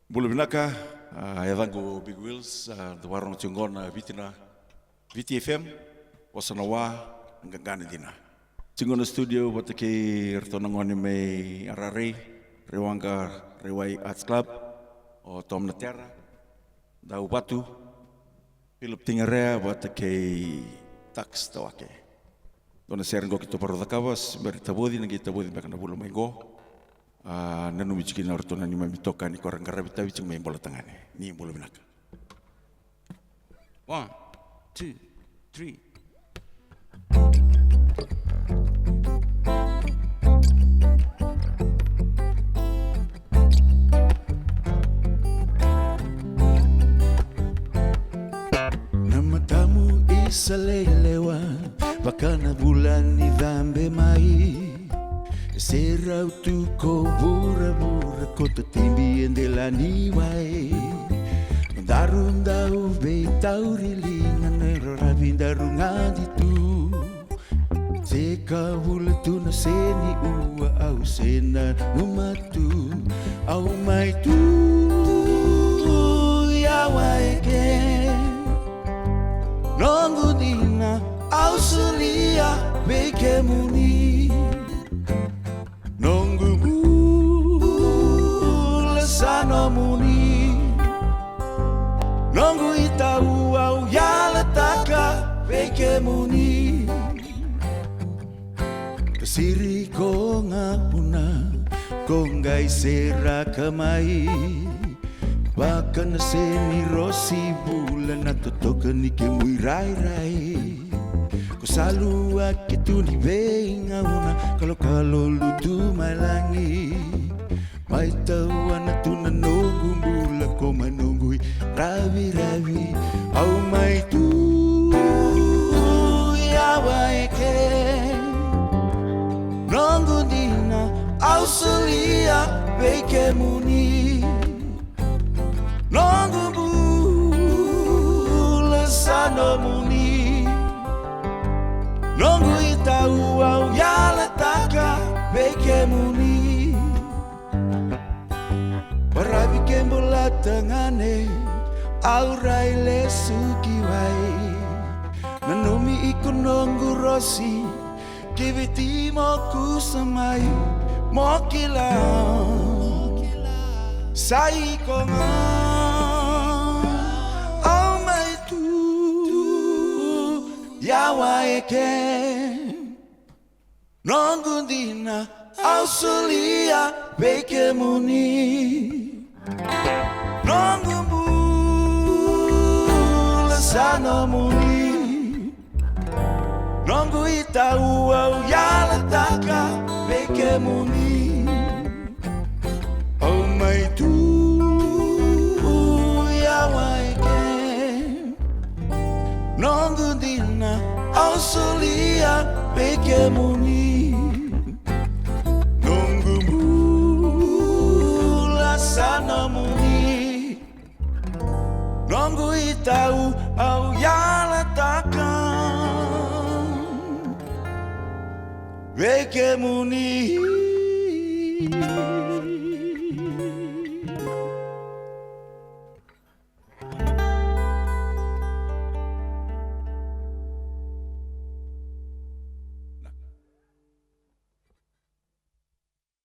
Bulu binaka, yadango Big Wheels, the warong chungon vitina, VTFM, wasanawa, ngangani dina. Chungon studio, watake rtonangoni me arare, rewanga rewai Arts Club, o Tom na Terra, da ubatu, Philip Tingarea, watake tax tawake. Dona serengo kito parodakawas, beritabodi nanggitabodi makana bulu mengo. Nanu michikin ortona ni mamitoka ni korang karabita biching main bola tangane ni bola binaka. 1, 2, 3. Nama tamu isa lelewa, bakana bulan ni dhambe mai. Serau tu ko bura-bura ko tatimbi endelani wae Darun dau be tau rilingan nero rabin darung aditu Seka hula tu na seni ua au sena numatu Au mai tu ya wae Nongu dina au selia beke muni Nongu bula sana muni Nongu itau au yala taka peke muni Kesiri ko ngapuna ko ngai sera kamai Bahkan seni rosi bulan atau token ike mui rai-rai Ko selalu akitu ni benga una kalau lu tu malangi mai tahu anak tu nanunggu bula ko manunggui rawi au mai tu ya waike nunggu dina au selia beke muni nunggu bula sana muni Nongu itau au yala taka beke muni Parabi kembola tangane au raile suki wai Nanomi iku nongu rosi kiviti moku samai mokila sai konga Yawaeke Nongu dina au selia beke muni Nongu bula sana muni Nongu itau au yala taka beke muni Oh my tu yawaeke Nongu dina au selia beke muni Nongu bula sana muni Nongu itau au yala takkan beke muni